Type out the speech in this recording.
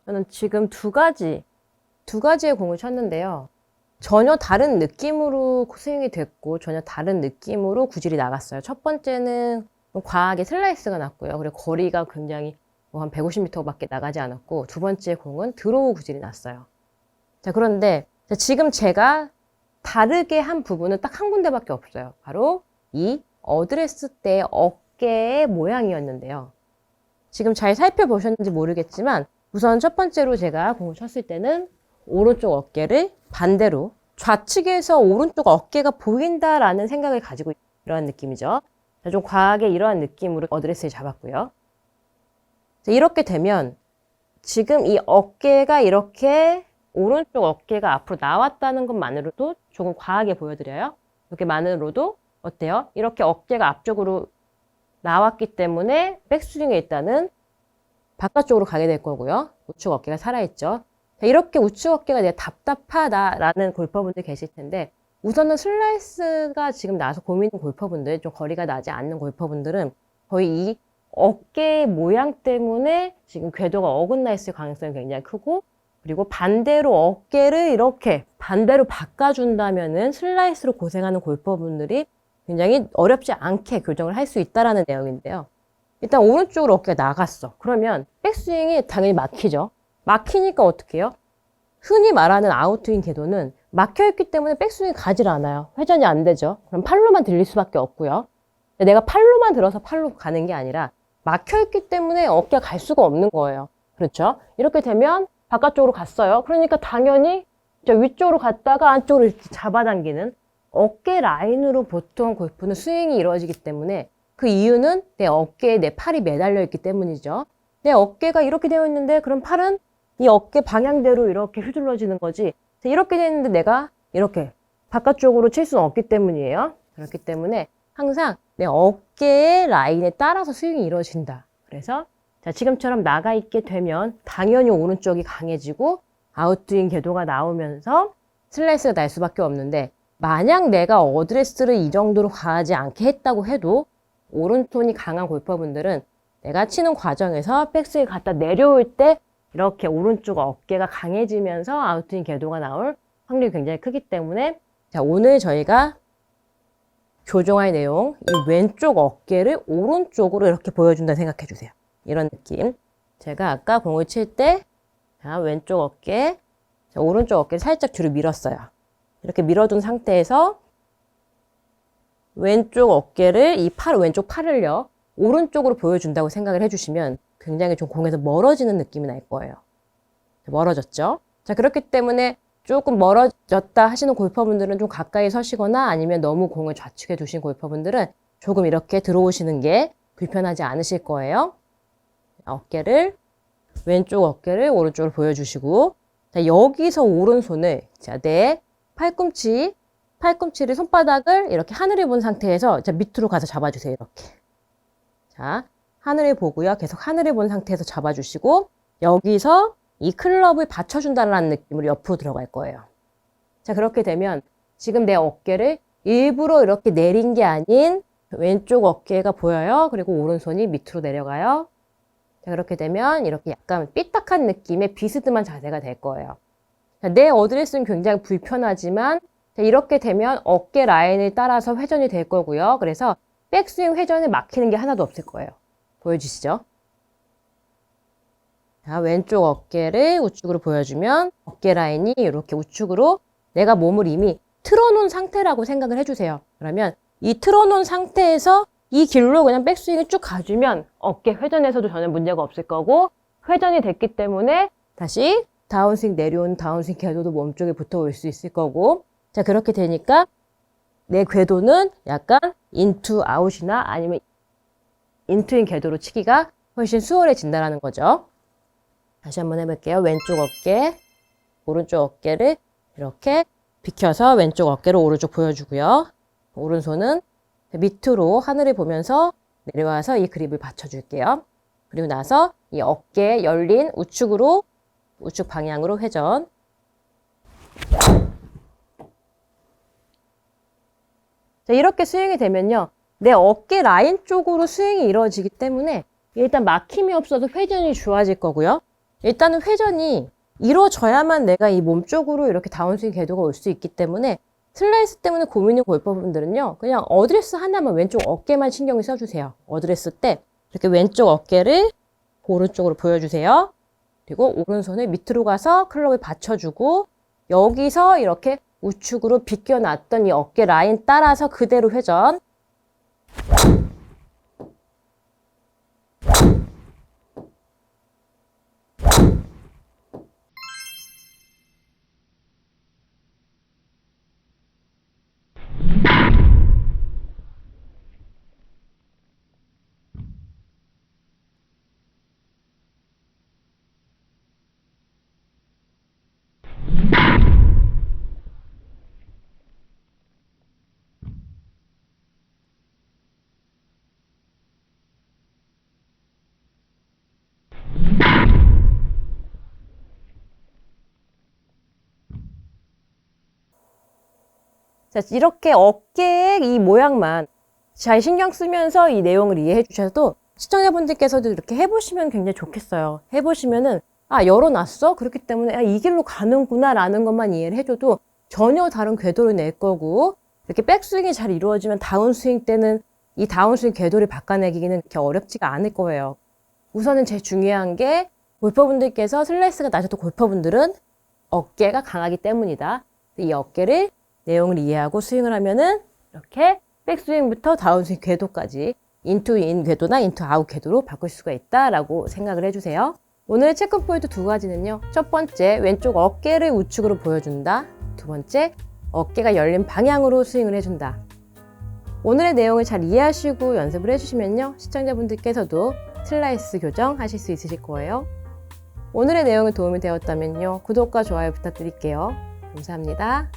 저는 지금 두 가지의 공을 쳤는데요. 전혀 다른 느낌으로 스윙이 됐고 전혀 다른 느낌으로 구질이 나갔어요. 첫 번째는 과하게 슬라이스가 났고요. 그리고 거리가 굉장히 한 150m밖에 나가지 않았고, 두 번째 공은 드로우 구질이 났어요. 자, 그런데 지금 제가 다르게 한 부분은 딱 한 군데밖에 없어요. 바로 이 어드레스 때 어깨의 모양이었는데요. 지금 잘 살펴보셨는지 모르겠지만 우선 첫 번째로 제가 공을 쳤을 때는 오른쪽 어깨를 반대로 좌측에서 오른쪽 어깨가 보인다라는 생각을 가지고 이러한 느낌이죠. 좀 과하게 이러한 느낌으로 어드레스를 잡았고요. 이렇게 되면 지금 이 어깨가 이렇게 오른쪽 어깨가 앞으로 나왔다는 것만으로도 조금 과하게 보여드려요. 이렇게만으로도 어때요? 이렇게 어깨가 앞쪽으로 나왔기 때문에 백스윙에 일단은 바깥쪽으로 가게 될 거고요. 우측 어깨가 살아있죠. 이렇게 우측 어깨가 내가 답답하다라는 골퍼분들 계실 텐데, 우선은 슬라이스가 지금 나서 고민인 골퍼분들, 좀 거리가 나지 않는 골퍼분들은 거의 이 어깨 모양 때문에 지금 궤도가 어긋나 있을 가능성이 굉장히 크고, 그리고 반대로 어깨를 이렇게 반대로 바꿔준다면은 슬라이스로 고생하는 골퍼분들이 굉장히 어렵지 않게 교정을 할 수 있다는 내용인데요. 일단 오른쪽으로 어깨가 나갔어. 그러면 백스윙이 당연히 막히죠. 막히니까 어떻게 해요? 흔히 말하는 아웃스윙 궤도는 막혀있기 때문에 백스윙이 가질 않아요. 회전이 안 되죠. 그럼 팔로만 들릴 수밖에 없고요. 내가 팔로만 들어서 팔로 가는 게 아니라 막혀있기 때문에 어깨가 갈 수가 없는 거예요. 그렇죠? 이렇게 되면 바깥쪽으로 갔어요. 그러니까 당연히 위쪽으로 갔다가 안쪽으로 이렇게 잡아당기는 어깨 라인으로 보통 골프는 스윙이 이루어지기 때문에, 그 이유는 내 어깨에 내 팔이 매달려 있기 때문이죠. 내 어깨가 이렇게 되어 있는데 그럼 팔은 이 어깨 방향대로 이렇게 휘둘러지는 거지. 이렇게 되어 있는데 내가 이렇게 바깥쪽으로 칠 수는 없기 때문이에요. 그렇기 때문에 항상 내 어깨의 라인에 따라서 스윙이 이루어진다. 그래서 자, 지금처럼 나가 있게 되면 당연히 오른쪽이 강해지고 아웃스윙 궤도가 나오면서 슬라이스가 날 수밖에 없는데, 만약 내가 어드레스를 이 정도로 과하지 않게 했다고 해도 오른손이 강한 골퍼분들은 내가 치는 과정에서 백스윙 갖다 내려올 때 이렇게 오른쪽 어깨가 강해지면서 아웃스윙 궤도가 나올 확률이 굉장히 크기 때문에, 자, 오늘 저희가 교정할 내용, 이 왼쪽 어깨를 오른쪽으로 이렇게 보여준다 생각해 주세요. 이런 느낌. 제가 아까 공을 칠 때, 자, 왼쪽 어깨, 자, 오른쪽 어깨를 살짝 뒤로 밀었어요. 이렇게 밀어둔 상태에서 왼쪽 어깨를, 왼쪽 팔을요, 오른쪽으로 보여준다고 생각을 해주시면 굉장히 좀 공에서 멀어지는 느낌이 날 거예요. 멀어졌죠? 자, 그렇기 때문에 조금 멀어졌다 하시는 골퍼분들은 좀 가까이 서시거나, 아니면 너무 공을 좌측에 두신 골퍼분들은 조금 이렇게 들어오시는 게 불편하지 않으실 거예요. 왼쪽 어깨를 오른쪽으로 보여주시고, 자, 여기서 오른손을, 자, 내 팔꿈치를, 손바닥을 이렇게 하늘을 본 상태에서, 자, 밑으로 가서 잡아주세요. 이렇게. 자, 하늘을 보고요. 계속 하늘을 본 상태에서 잡아주시고, 여기서 이 클럽을 받쳐준다는 느낌으로 옆으로 들어갈 거예요. 자, 그렇게 되면 지금 내 어깨를 일부러 이렇게 내린 게 아닌 왼쪽 어깨가 보여요. 그리고 오른손이 밑으로 내려가요. 자, 그렇게 되면 이렇게 약간 삐딱한 느낌의 비스듬한 자세가 될 거예요. 자, 내 어드레스는 굉장히 불편하지만, 자, 이렇게 되면 어깨 라인을 따라서 회전이 될 거고요. 그래서 백스윙 회전을 막히는 게 하나도 없을 거예요. 보여주시죠? 자, 왼쪽 어깨를 우측으로 보여주면 어깨 라인이 이렇게 우측으로 내가 몸을 이미 틀어놓은 상태라고 생각을 해주세요. 그러면 이 틀어놓은 상태에서 이 길로 그냥 백스윙을 쭉 가주면 어깨 회전에서도 전혀 문제가 없을 거고, 회전이 됐기 때문에 다시 다운스윙 내려온 다운스윙 궤도도 몸쪽에 붙어올 수 있을 거고, 자, 그렇게 되니까 내 궤도는 약간 인투 아웃이나 아니면 인투인 궤도로 치기가 훨씬 수월해진다는 거죠. 다시 한번 해볼게요. 왼쪽 어깨, 오른쪽 어깨를 이렇게 비켜서 왼쪽 어깨를 오른쪽 보여주고요. 오른손은 밑으로 하늘을 보면서 내려와서 이 그립을 받쳐줄게요. 그리고 나서 이 어깨 열린 우측으로, 우측 방향으로 회전. 자, 이렇게 스윙이 되면요. 내 어깨 라인 쪽으로 스윙이 이루어지기 때문에 일단 막힘이 없어서 회전이 좋아질 거고요. 일단은 회전이 이루어져야만 내가 이 몸 쪽으로 이렇게 다운스윙 궤도가 올 수 있기 때문에 슬라이스 때문에 고민인 골퍼분들은요. 그냥 어드레스 하나만 왼쪽 어깨만 신경을 써주세요. 어드레스 때 이렇게 왼쪽 어깨를 오른쪽으로 보여주세요. 그리고 오른손을 밑으로 가서 클럽을 받쳐주고 여기서 이렇게 우측으로 비껴놨던 이 어깨 라인 따라서 그대로 회전. 자, 이렇게 어깨의 이 모양만 잘 신경 쓰면서 이 내용을 이해해 주셔도 시청자분들께서도 이렇게 해보시면 굉장히 좋겠어요. 해보시면은 열어놨어? 그렇기 때문에 이 길로 가는구나 라는 것만 이해를 해줘도 전혀 다른 궤도를 낼 거고 이렇게 백스윙이 잘 이루어지면 다운스윙 때는 이 다운스윙 궤도를 바꿔내기는 그렇게 어렵지가 않을 거예요. 우선은 제일 중요한 게 골퍼분들께서 슬라이스가 낮아도 골퍼분들은 어깨가 강하기 때문이다. 이 어깨를 내용을 이해하고 스윙을 하면은 이렇게 백스윙부터 다운스윙 궤도까지 인투 인 궤도나 인투 아웃 궤도로 바꿀 수가 있다라고 생각을 해주세요. 오늘의 체크 포인트 두 가지는요. 첫 번째, 왼쪽 어깨를 우측으로 보여준다. 두 번째, 어깨가 열린 방향으로 스윙을 해준다. 오늘의 내용을 잘 이해하시고 연습을 해주시면요. 시청자분들께서도 슬라이스 교정하실 수 있으실 거예요. 오늘의 내용이 도움이 되었다면요. 구독과 좋아요 부탁드릴게요. 감사합니다.